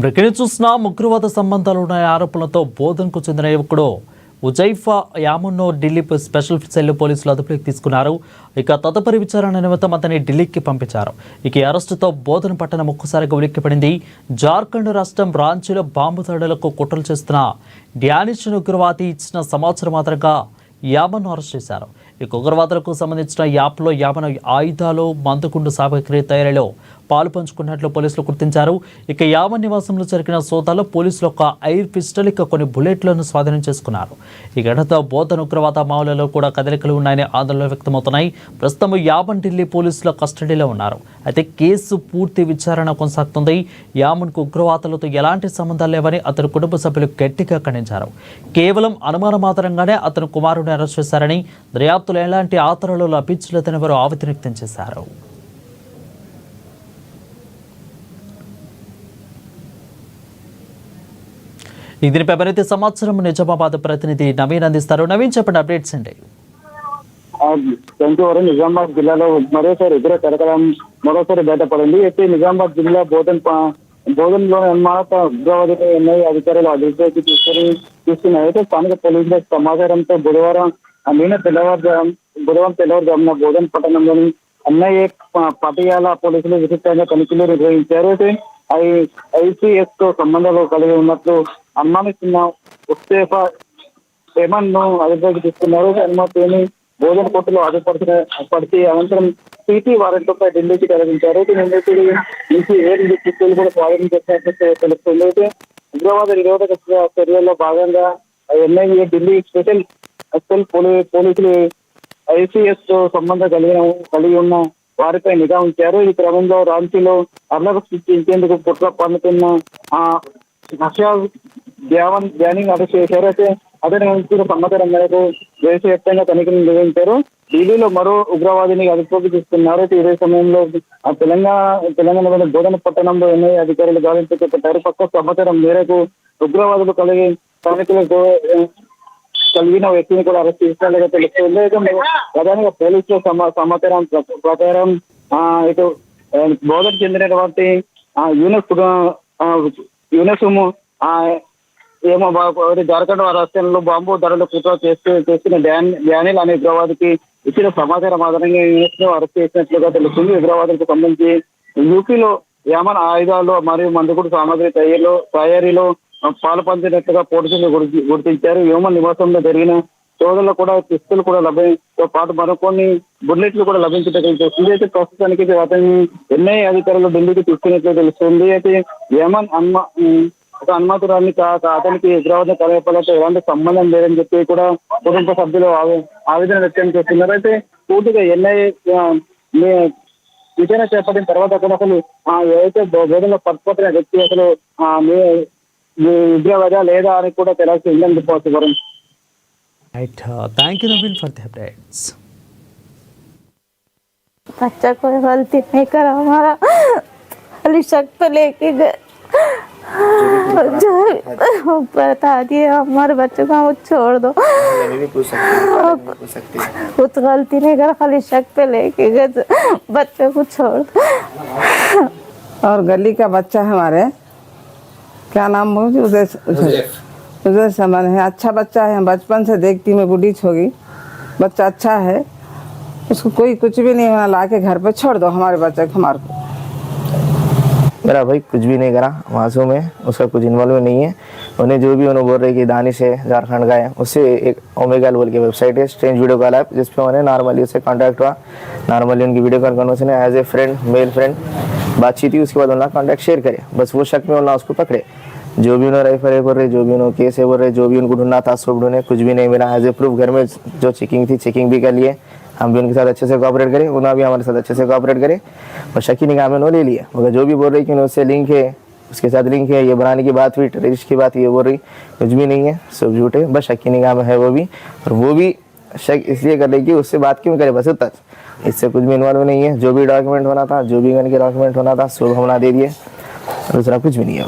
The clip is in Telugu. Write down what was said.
బ్రికెన్ చూసిన ఉగ్రవాద సంబంధాలు ఉన్న ఆరోపణలతో బోధన్కు చెందిన యువకుడు ఉజైఫా యామున్ను ఢిల్లీ స్పెషల్ సెల్ పోలీసులు అదుపులోకి తీసుకున్నారు. ఇక తదుపరి విచారణ నిమిత్తం అతన్ని ఢిల్లీకి పంపించారు. ఇక ఈ అరెస్టుతో బోధన్ పట్టణం ఒక్కసారిగా ఉలిక్కిపడింది. జార్ఖండ్ రాష్ట్రం రాంచీలో బాంబు దాడులకు కుట్రలు చేస్తున్న డ్యానిష్ ఉగ్రవాది ఇచ్చిన సమాచారం ఆధారంగా యామన్ను అరెస్ట్ చేశారు. ఈ ఉగ్రవాదులకు సంబంధించిన యాప్లో యామన్ ఆయుధాలు, మందుగుండు సామగ్రి తయారీలో పాలు పంచుకున్నట్లు పోలీసులు గుర్తించారు. ఇక యామన్ నివాసంలో జరిగిన సోదాలో పోలీసులు ఒక ఎయిర్ పిస్టల్, ఇక కొన్ని బుల్లెట్లను స్వాధీనం చేసుకున్నారు. ఈ ఘటనతో బోధన్ ఉగ్రవాద మావులలో కూడా కదలికలు ఉన్నాయని ఆందోళనలు వ్యక్తమవుతున్నాయి. ప్రస్తుతం యామన్ ఢిల్లీ పోలీసుల కస్టడీలో ఉన్నారు. అయితే కేసు పూర్తి విచారణ కొనసాగుతుంది. యామన్కు ఉగ్రవాదులతో ఎలాంటి సంబంధాలు లేవని అతని కుటుంబ సభ్యులు గట్టిగా ఖండించారు. కేవలం అనుమానం ఆధారంగానే అతని కుమారుడిని అరెస్ట్ చేశారని, దర్యాప్తులో ఎలాంటి ఆధారాలు లభించలేదని వారు ఆవేదన వ్యక్తం చేశారు. దీనిపై మరింత సమాచారం నిజామాబాద్ ప్రతినిధి నవీన్ అందిస్తారు. నవీన్, చెప్పండి, అప్డేట్స్ అండి. నిజామాబాద్ జిల్లాలో మరోసారి ఎదురు తిరగడం మరోసారి బయటపడింది. అయితే నిజామాబాద్ జిల్లా బోధన్లో నిర్మాత ఉగ్రవాదులు ఎన్ఐఏ అధికారులు అదుపులోకి తీసుకున్నారు. అయితే స్థానిక పోలీసుల సమాచారంతో బుధవారం తెల్లవారుజామున బోధన్ పట్టణంలోని ఎన్ఐఏ పటియాల పోలీసులు విస్తృతంగా తనిఖీలు నిర్వహించారు. అయితే ఐసీఎస్ తో సంబంధాలు కలిగి ఉన్నట్లు అనుమానిస్తున్న ఉస్తేఫా హేమన్ ను అదుపులోకి తీసుకున్నారు. అనుమతిని బోధన్ కోర్టులో హాజరుపరిచి అనంతరం సిటీ వారెంట్లపై ఢిల్లీకి తరలించారు. నిందితుడి నుంచి 7 పిస్టల్ కూడా స్వాధీనం చేసినట్టు తెలుస్తుంది. అయితే ఉగ్రవాద నిరోధక చర్యల్లో భాగంగా ఎన్ఐఏ ఢిల్లీ స్పెషల్ పోలీసులు ఐసీఎస్ తో సంబంధం కలిగి ఉన్న వారిపై నిఘా ఉంచారు. ఈ క్రమంలో రాంచీలో అర్లకు సృష్టించేందుకు కుట్ర పన్నుతున్న డ్యానింగ్ అరెస్ట్ చేశారు. అయితే అతని నుంచి సమాచారం మేరకు దేశవ్యాప్తంగా తనిఖీలు నిర్వహించారు. ఢిల్లీలో మరో ఉగ్రవాదిని అదుపులోకి తీసుకున్నారు. ఇదే సమయంలో తెలంగాణలోని బోధన పట్టణంలో ఎన్ఐఏ అధికారులు గాలింపు చేపట్టారు. పక్క సమాచారం మేరకు ఉగ్రవాదులు కలిగిన వ్యక్తిని కూడా అరెస్ట్ చేసినట్లుగా తెలుస్తుంది. అయితే ప్రధానంగా పోలీసుల సమాచారం ప్రకారం ఇటు బోధనకు చెందినటువంటి యూనస్ ఏమో జార్ఖండ్ రాష్ట్రంలో బాంబు ధరలు కుట్ర చేస్తున్న డ్యానిల్ అనే ఉగ్రవాదికి ఇచ్చిన సమాచారం ఆధారంగా యూనస్ ను అరెస్ట్ చేసినట్లుగా తెలుస్తుంది. ఉగ్రవాదులకు సంబంధించి యూపీలో యామన్ ఆయుధాలు మరియు మందుగుడు సామాగ్రి తయారీలో పాలు పంచినట్లుగా పోలీసులు గుర్తించారు. యామన్ నివాసంలో జరిగిన సోదరులు కూడా పిస్తులు కూడా లభ్యంతో పాటు మరికొన్ని బుల్లెట్లు కూడా లభించినట్లు తెలుస్తుంది. అయితే ప్రస్తుతానికి అతని ఎన్ఐఏ అధికారులు ఢిల్లీకి తీసుకున్నట్లు తెలుస్తుంది. అయితే యామన్ అనుమతురాన్ని అతనికి ఉగ్రవాద కార్యకలాపాలతో ఎలాంటి సంబంధం లేదని చెప్పి కూడా కుటుంబ సభ్యులు ఆవేదన వ్యక్తం చేస్తున్నారు. అయితే పూర్తిగా ఎన్ఐఏ విచారణ చేపట్టిన తర్వాత కూడా అసలు ఏదైతే బోధనలో పట్టుపట్టిన వ్యక్తి అసలు ఉగ్రవాద లేదా అని కూడా తెలియాల్సి ఉందని చెప్పవచ్చు. Varun, thank you Naveen for the updates. बच्चा कोई गलती नहीं करा, हमारा खाली शक पे लेके गए, बता दिए हमारे बच्चे को छोड़ दो, कुछ गलती नहीं करा, खाली शक पे लेके गए, बच्चे को छोड़ दो। और गली का बच्चा है हमारे, क्या नाम बोल, उदय समन है। अच्छा बच्चा है, बचपन से देखती मैं बुढ़ी होगी, बच्चा अच्छा है, उसको कोई कुछ भी नहीं होना, ला के घर पे छोड़ दो हमारे बच्चे को। हमारे को मेरा भाई कुछ भी नहीं करा, मासूम है, उसका कुछ इन्वॉल्व नहीं है। उन्हें जो भी उन्होंने बोल रहे कि दानिश है, झारखंड का है, उससे एक ओमेगा बोल के वेबसाइट है, स्ट्रेंज वीडियो कॉल ऐप, जिसपे उन्हें नॉर्मली उससे कॉन्टैक्ट हुआ। नॉर्मली उनकी video call conversation as a friend, male friend बातचीत हुई। उसके बाद उन्होंने कॉन्टैक्ट शेयर करे, बस वो शक में उन्होंने उसको पकड़े। जो भी उन्होंने रेफर बोल रहे, जो भी उन्होंने केस है बोल रहे, जो भी उनको ढूंढना था सब ढूंढे, कुछ भी नहीं मिला। एज ए प्रूफ घर में जो चेकिंग थी चेकिंग भी कर लिए, हम भी उनके साथ अच्छे से कोऑपरेट करें, उन्होंने भी हमारे साथ अच्छे से कोऑपरेट करे, और शकी निगाह में उन्होंने ले लिया। मगर जो भी बोल रही कि उससे लिंक है, उसके साथ लिंक है, ये बनाने की बात हुई, टेररिस्ट की बात ये बोल रही, कुछ भी नहीं है, सब झूठ है, बस शकी निगाह में है वो भी। और वो भी शक इसलिए कर रही कि उससे बात क्यों करे, बस उतना, इससे कुछ भी इन्वॉल्व नहीं है। जो भी डॉक्यूमेंट होना था, जो भी गन के डॉक्यूमेंट होना था सब हमने दे दिए, दूसरा कुछ भी नहीं है।